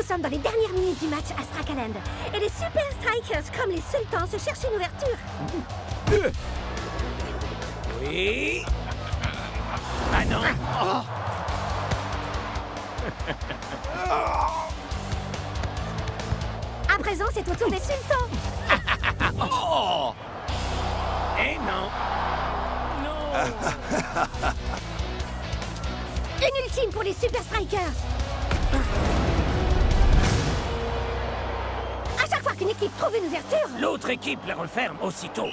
sommes dans les dernières minutes du match à Strakaland. Et les Super Strikers, comme les sultans, se cherchent une ouverture. Oui. Ah non. À présent, c'est au tour des sultans. Oh. Eh non. Non. Une ultime pour les Super Strikers. À chaque fois qu'une équipe trouve une ouverture... L'autre équipe la referme aussitôt.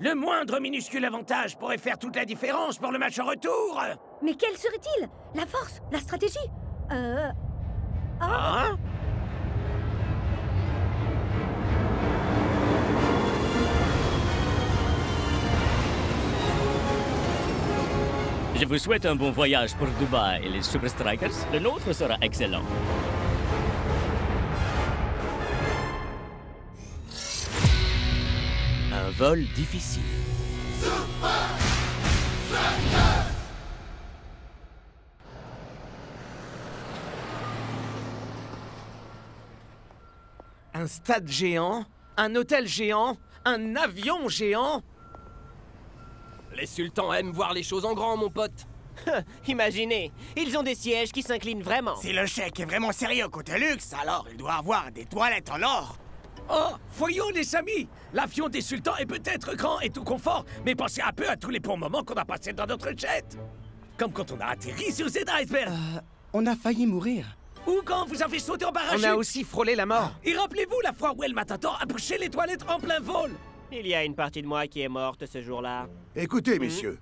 Le moindre minuscule avantage pourrait faire toute la différence pour le match en retour. Mais quel serait-il? La force? La stratégie? Hein? Je vous souhaite un bon voyage pour Dubaï et les Super Strikers. Le nôtre sera excellent. Un vol difficile. Un stade géant, un hôtel géant, un avion géant. Les sultans aiment voir les choses en grand, mon pote. Imaginez, ils ont des sièges qui s'inclinent vraiment. Si le chèque est vraiment sérieux côté luxe, alors il doit avoir des toilettes en or. Oh, voyons les amis. L'avion des sultans est peut-être grand et tout confort, mais pensez un peu à tous les bons moments qu'on a passés dans notre jet. Comme quand on a atterri sur cet iceberg. On a failli mourir. Ou quand vous avez sauté en barrage. On a aussi frôlé la mort. Et rappelez-vous la fois où El Matador a poussé les toilettes en plein vol. Il y a une partie de moi qui est morte ce jour-là. Écoutez, messieurs,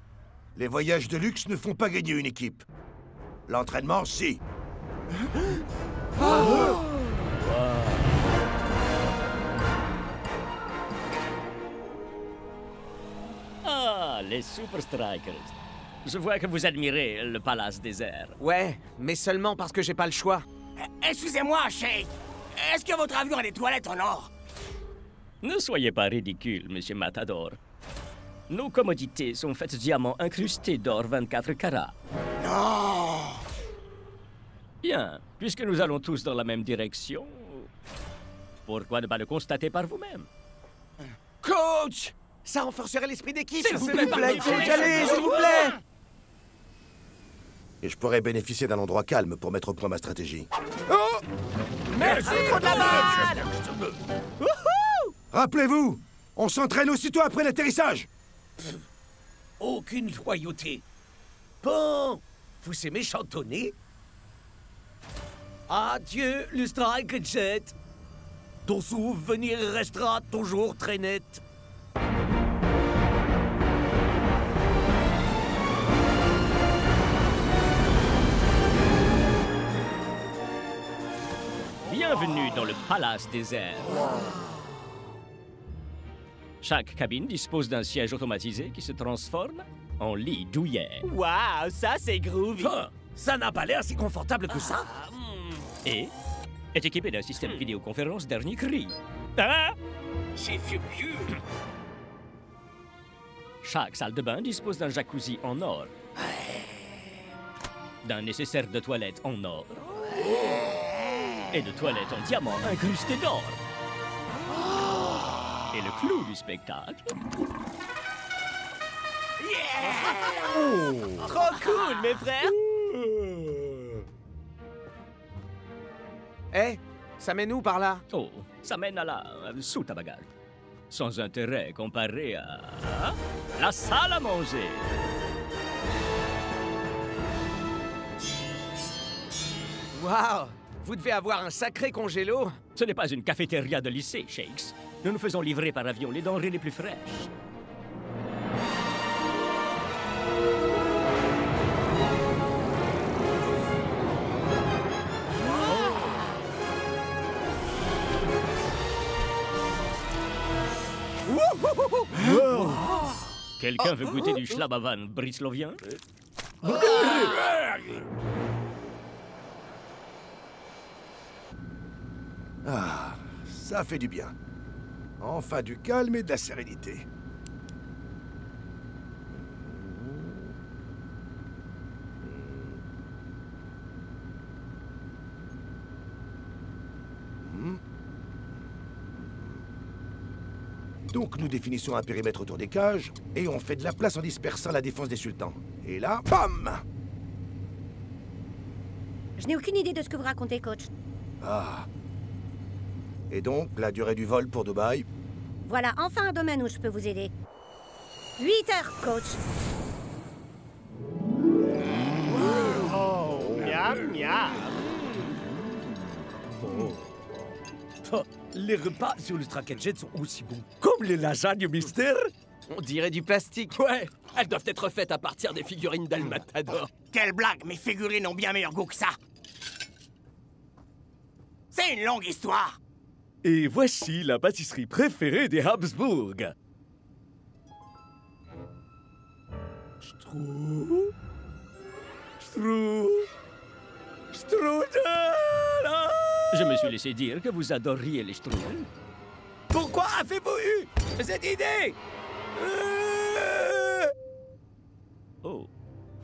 les voyages de luxe ne font pas gagner une équipe. L'entraînement, si. Ah, les Super Strikers. Je vois que vous admirez le palace désert. Ouais, mais seulement parce que j'ai pas le choix. Excusez-moi, Sheikh. Est-ce que votre avion a des toilettes en or? Ne soyez pas ridicule, monsieur Matador. Nos commodités sont faites de diamants incrustés d'or 24 carats. Non! Bien, puisque nous allons tous dans la même direction, pourquoi ne pas le constater par vous-même? Coach! Ça renforcerait l'esprit d'équipe. S'il vous plaît, coach, allez, s'il vous plaît. Et je pourrais bénéficier d'un endroit calme pour mettre au point ma stratégie. Merci trop de la balle! Rappelez-vous, on s'entraîne aussitôt après l'atterrissage. Aucune loyauté. Bon, vous aimez chantonner? Adieu, le Strike Jet. Ton souvenir restera toujours très net. Bienvenue dans le palace désert. Chaque cabine dispose d'un siège automatisé qui se transforme en lit douillet. Waouh, ça c'est groovy. Ah, ça n'a pas l'air si confortable que ça. Et est équipé d'un système vidéoconférence dernier cri. Ah! C'est vieux. Chaque salle de bain dispose d'un jacuzzi en or, d'un nécessaire de toilette en or et de toilettes en diamant incrustées d'or. Et le clou du spectacle... Trop cool, mes frères. Eh, ça mène où par là? Oh, ça mène à la soute à bagages. Sans intérêt comparé à la salle à manger. Waouh! Vous devez avoir un sacré congélo. Ce n'est pas une cafétéria de lycée, Shakes. Nous nous faisons livrer par avion les denrées les plus fraîches. Quelqu'un veut goûter du schlabavan brislovien? Ah, ça fait du bien. Enfin du calme et de la sérénité. Donc nous définissons un périmètre autour des cages, et on fait de la place en dispersant la défense des sultans. Et là, bam! Je n'ai aucune idée de ce que vous racontez, coach. Ah. Et donc, la durée du vol pour Dubaï? Voilà enfin un domaine où je peux vous aider. 8 heures, coach. Miam, miam. Oh, les repas sur le Strakenjet sont aussi bons comme les lasagnes, mister. On dirait du plastique. Ouais, elles doivent être faites à partir des figurines d'Al Matador. Quelle blague, mes figurines ont bien meilleur goût que ça. C'est une longue histoire. Et voici la pâtisserie préférée des Habsbourg. Strudel. Je me suis laissé dire que vous adoriez les strudels. Pourquoi avez-vous eu cette idée? Oh,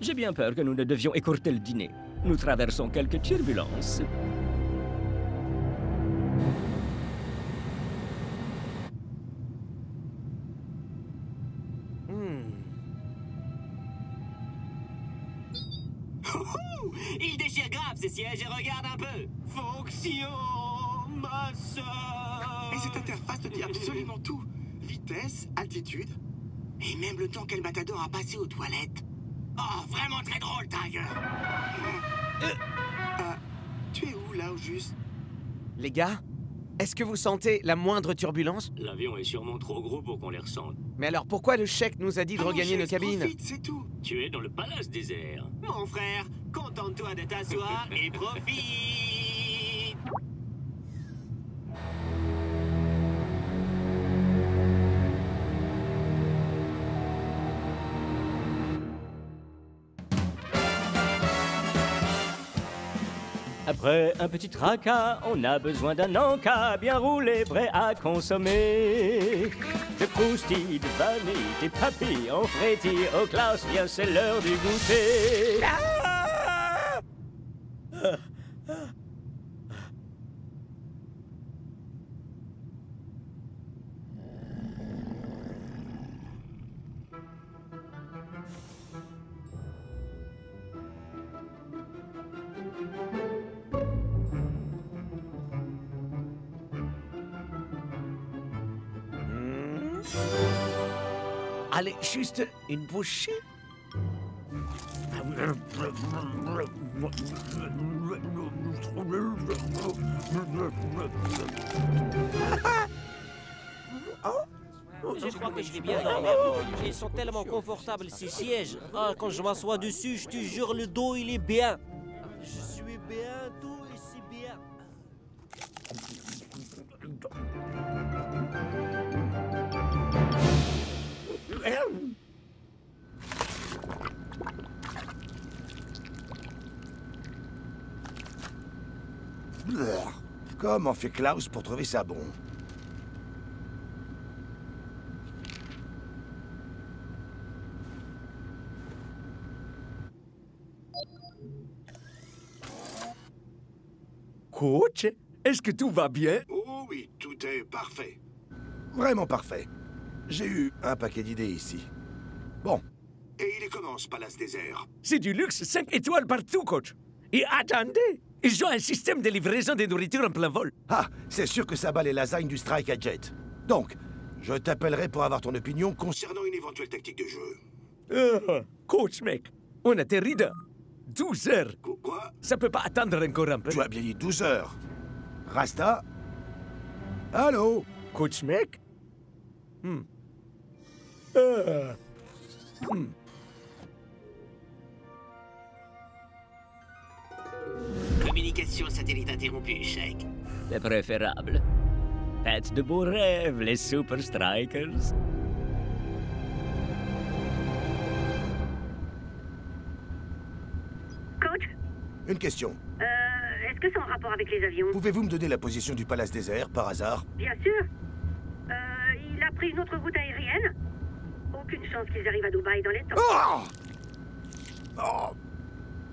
j'ai bien peur que nous ne devions écourter le dîner. Nous traversons quelques turbulences. Il déchire grave ces sièges et regarde un peu. Fonction, ma sœur. Et cette interface te dit absolument tout. Vitesse, altitude, et même le temps qu'El Matador a passé aux toilettes. Oh, vraiment très drôle, Tiger. Tu es où, là, au juste? Les gars, est-ce que vous sentez la moindre turbulence? L'avion est sûrement trop gros pour qu'on les ressente. Mais alors pourquoi le chèque nous a dit de regagner nos cabines? Profite, c'est tout. Tu es dans le palace désert. Mon frère, contente-toi de t'asseoir et profite. Après un petit tracas, on a besoin d'un encas bien roulé, prêt à consommer. De croustilles, de vanille, des papilles, en frétille, aux classes, bien c'est l'heure du goûter. Allez, juste une bouchée. Je crois que je vais bien dormir. Ils sont tellement confortables ces sièges. Ah, quand je m'assois dessus, je te jure, le dos il est bien. Je suis bien doux et c'est bien. Comment fait Klaus pour trouver ça bon? Coach, est-ce que tout va bien? Oh oui, tout est parfait. Vraiment parfait. J'ai eu un paquet d'idées ici. Bon. Et il est comment, ce palace désert? C'est du luxe 5 étoiles partout, coach. Et attendez, ils ont un système de livraison de nourriture en plein vol. Ah, c'est sûr que ça bat les lasagnes du Strike à Jet. Donc, je t'appellerai pour avoir ton opinion concernant une éventuelle tactique de jeu. Coach, mec, on atterrit dans 12 heures. Quoi? Ça peut pas attendre encore un peu. Tu as bien dit 12 heures. Rasta? Allô? Coach, mec? Communication satellite interrompue, Shake. C'est préférable. Faites de beaux rêves, les Super Strikers. Coach, Une question. est-ce que c'est en rapport avec les avions? Pouvez-vous me donner la position du palace désert, par hasard? Bien sûr. Il a pris une autre route aérienne. Aucune chance qu'ils arrivent à Dubaï dans les temps. Oh! Oh!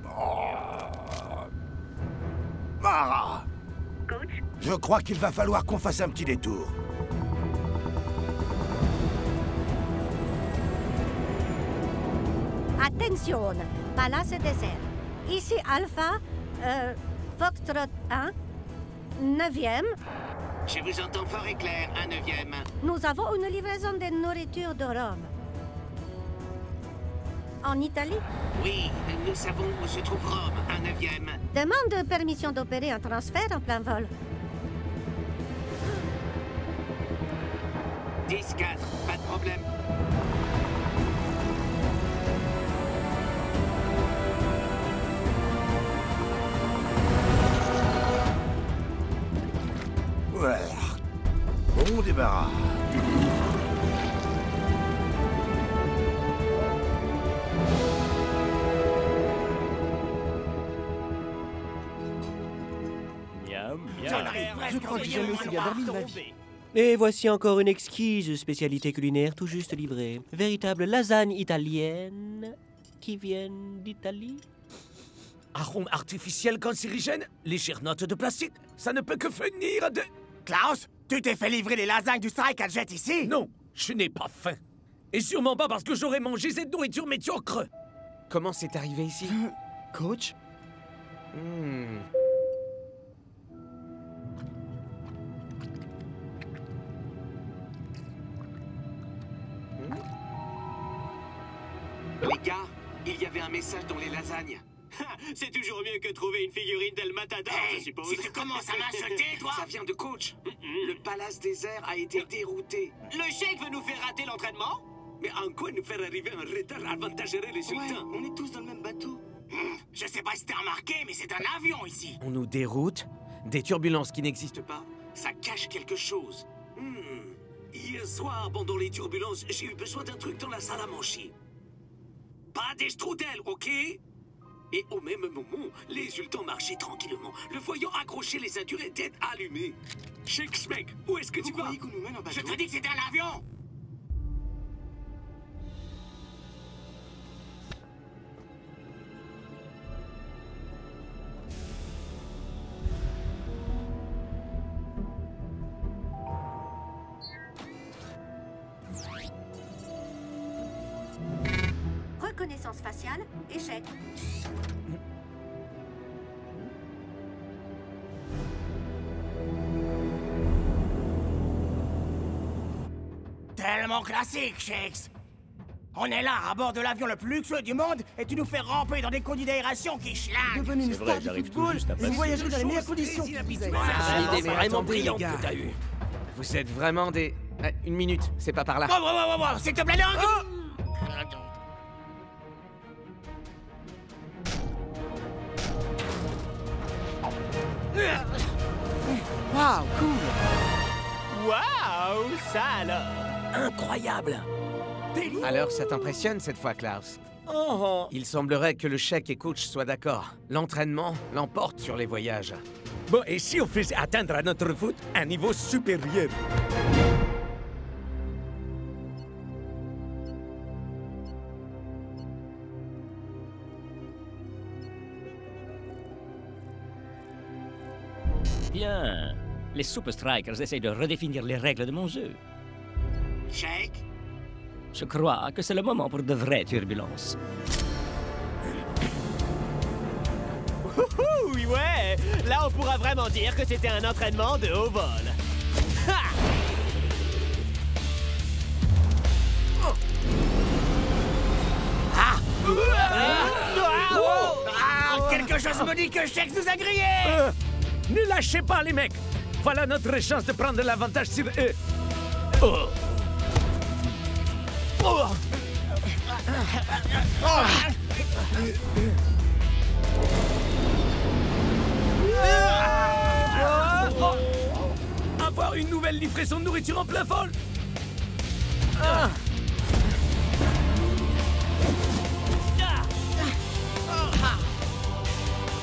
Oh! Ah! Coach, Je crois qu'il va falloir qu'on fasse un petit détour. Attention, Palace désert. Ici Alpha, Foxtrot 1, 9e. Je vous entends fort et clair, un 9e. Nous avons une livraison de nourriture de Rome. En Italie? Oui, nous savons où se trouve Rome, un 9e. Demande permission d'opérer un transfert en plein vol. 10-4, pas de problème. Voilà. Bon débarras. Je crois que j'ai jamais aussi bien dormi de ma vie. Et voici encore une exquise spécialité culinaire tout juste livrée. Véritable lasagne italienne qui vient d'Italie. Arôme artificiel cancérigène, légère note de plastique, ça ne peut que venir de... Klaus, tu t'es fait livrer les lasagnes du Strike à Jet ici? Non, je n'ai pas faim. Et sûrement pas parce que j'aurais mangé cette nourriture médiocre. Comment c'est arrivé ici? Coach? Les gars, il y avait un message dans les lasagnes. C'est toujours mieux que trouver une figurine d'El Matador, je suppose. Si tu commences à m'insulter, toi... Ça vient de coach. Le Palace désert a été dérouté. Le cheikh veut nous faire rater l'entraînement? Mais en quoi nous faire arriver en retard avantagerait les sultans? On est tous dans le même bateau. Je sais pas si t'as remarqué, mais c'est un avion ici. On nous déroute? Des turbulences qui n'existent pas? Ça cache quelque chose. Hier soir, pendant les turbulences, j'ai eu besoin d'un truc dans la salle à manger. Pas des strudels, ok? Et au même moment, les sultans marchaient tranquillement, le voyant accrocher les ceintures et tête allumée. Sheikh Smek, où est-ce que tu vas? Qu'on nous mène en bateau? Je te dis que c'était un avion! Reconnaissance faciale, échec. Tellement classique, Shakes. On est là, à bord de l'avion le plus luxueux du monde, et tu nous fais ramper dans des conduits d'aération qui schlinguent. Devenez une star du football et vous voyagerez dans les meilleures conditions. C'est une idée vraiment brillante que t'as eue. Vous êtes vraiment des... une minute, c'est pas par là. Oh, s'il te plaît, non! Waouh, cool! Waouh, ça alors! Incroyable! Alors, ça t'impressionne cette fois, Klaus? Il semblerait que le cheikh et coach soient d'accord. L'entraînement l'emporte sur les voyages. Bon, et si on faisait atteindre à notre foot un niveau supérieur? Bien. Les Super Strikers essayent de redéfinir les règles de mon jeu. Shake? Je crois que c'est le moment pour de vraies turbulences. Oui, ouais! Là, on pourra vraiment dire que c'était un entraînement de haut vol. Ha! Quelque chose me dit que Shake nous a grillés! Ne lâchez pas, les mecs! Voilà notre chance de prendre l'avantage sur eux. Avoir une nouvelle livraison de nourriture en plein vol!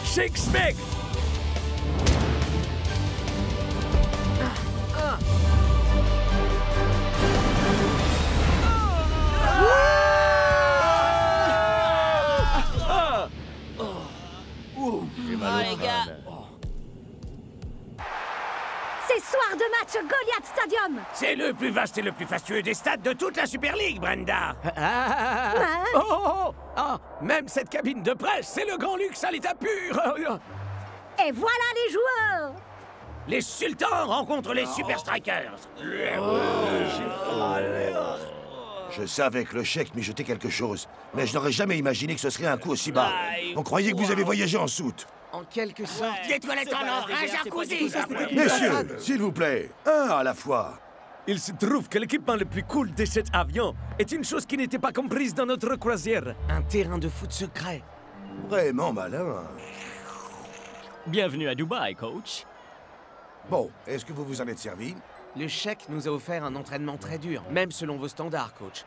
Sheikh Smek! C'est soir de match coach Goliath Stadium. C'est le plus vaste et le plus fastueux des stades de toute la Super League, Brenda. Même cette cabine de presse, c'est le grand luxe à l'état pur. Et voilà les joueurs. Les sultans rencontrent les Super Strikers. Je savais que le chèque m'y jetait quelque chose, mais je n'aurais jamais imaginé que ce serait un coup aussi bas. On croyait que vous avez voyagé en soute. En quelque sorte. Des toilettes en or, un jacuzzi. Messieurs, s'il vous plaît, un à la fois. Il se trouve que l'équipement le plus cool de cet avion est une chose qui n'était pas comprise dans notre croisière. Un terrain de foot secret. Vraiment malin. Bienvenue à Dubaï, coach. Bon, est-ce que vous vous en êtes servi? Le chèque nous a offert un entraînement très dur, même selon vos standards, coach.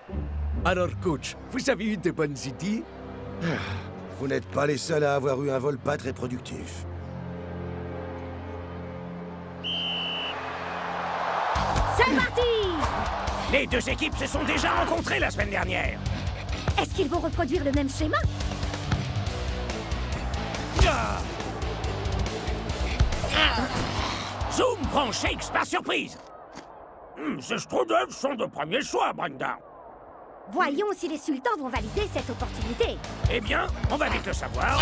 Alors, coach, vous avez eu de bonnes idées? Vous n'êtes pas les seuls à avoir eu un vol pas très productif. C'est parti. Les deux équipes se sont déjà rencontrées la semaine dernière. Est-ce qu'ils vont reproduire le même schéma? Zoom prend Shakes par surprise. Ces strudels sont de premier choix, Brenda. Voyons si les sultans vont valider cette opportunité. Eh bien, on va vite le savoir.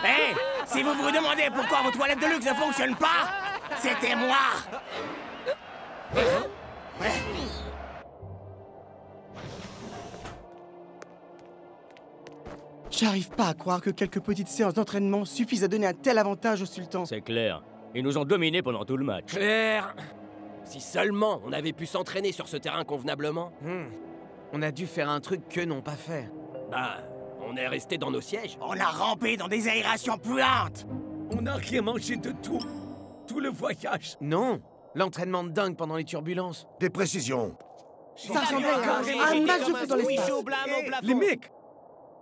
Hé, si vous vous demandez pourquoi vos toilettes de luxe ne fonctionnent pas, c'était moi. J'arrive pas à croire que quelques petites séances d'entraînement suffisent à donner un tel avantage au sultan. C'est clair. Ils nous ont dominés pendant tout le match. Claire. Si seulement on avait pu s'entraîner sur ce terrain convenablement. On a dû faire un truc qu'eux n'ont pas fait. Bah, on est resté dans nos sièges. On a rampé dans des aérations puantes. On n'a rien mangé de tout le voyage. Non, l'entraînement de dingue pendant les turbulences. Des précisions. Ça ressemblait à un match de foot dans l'espace. Les mecs,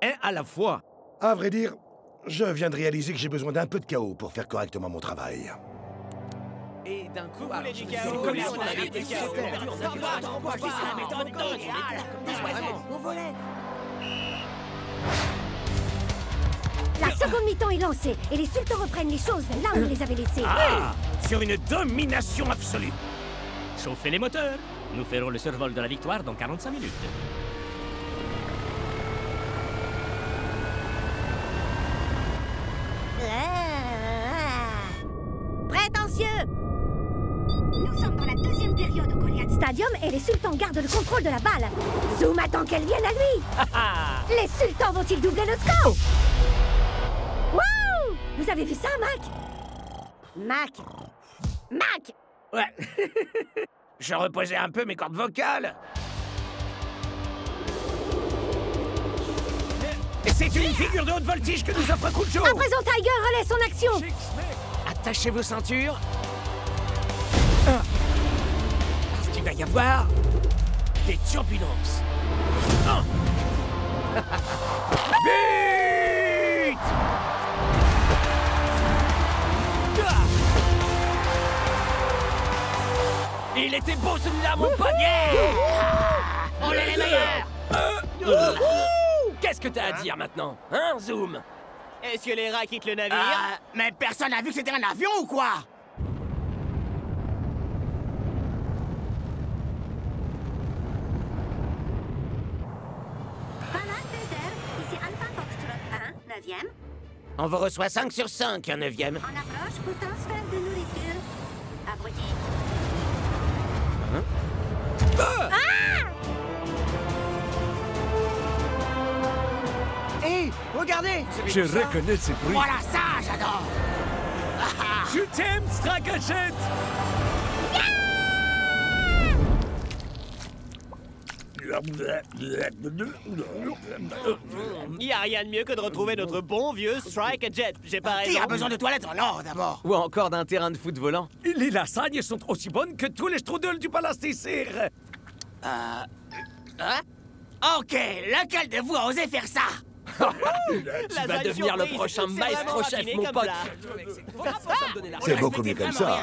un à la fois. À vrai dire, je viens de réaliser que j'ai besoin d'un peu de chaos pour faire correctement mon travail. Et d'un coup, La seconde mi-temps est lancée et les sultans reprennent les choses là où ils les avaient laissées. Sur une domination absolue. Chauffez les moteurs. Nous ferons le survol de la victoire dans 45 minutes. Prétentieux! Nous sommes dans la deuxième période au Goliath Stadium et les sultans gardent le contrôle de la balle. Zoom attend qu'elle vienne à lui. Les sultans vont-ils doubler le score? Wow! Vous avez vu ça, Mac? Mac! Ouais. Je reposais un peu mes cordes vocales. Et c'est une figure de haute voltige que nous offre Kujo. À présent, Tiger relaie son action. Attachez vos ceintures. Parce qu'il va y avoir des turbulences. Vite! Il était beau celui-là, mon pote! On est les meilleurs. Qu'est-ce que t'as à dire maintenant, hein, Zoom? Est-ce que les rats quittent le navire? Mais personne n'a vu que c'était un avion ou quoi? Palace désert, ici Alpha Foxtrot 1, 9e. On vous reçoit 5 sur 5, un 9e. En approche pour transfert de nourriture. Abruti. Hé, regardez! Je reconnais ce bruit. Voilà ça, j'adore. Je t'aime, Stracachette! Il y a rien de mieux que de retrouver notre bon vieux Strike Jet. J'ai pas raison. Qui a besoin de toilettes en or, d'abord? Ou encore d'un terrain de foot volant. Les lasagnes sont aussi bonnes que tous les strudels du Palace des Cires. Hein? Ok, lequel de vous a osé faire ça? Tu vas devenir le prochain maestro chef, mon pote. C'est beaucoup mieux comme ça.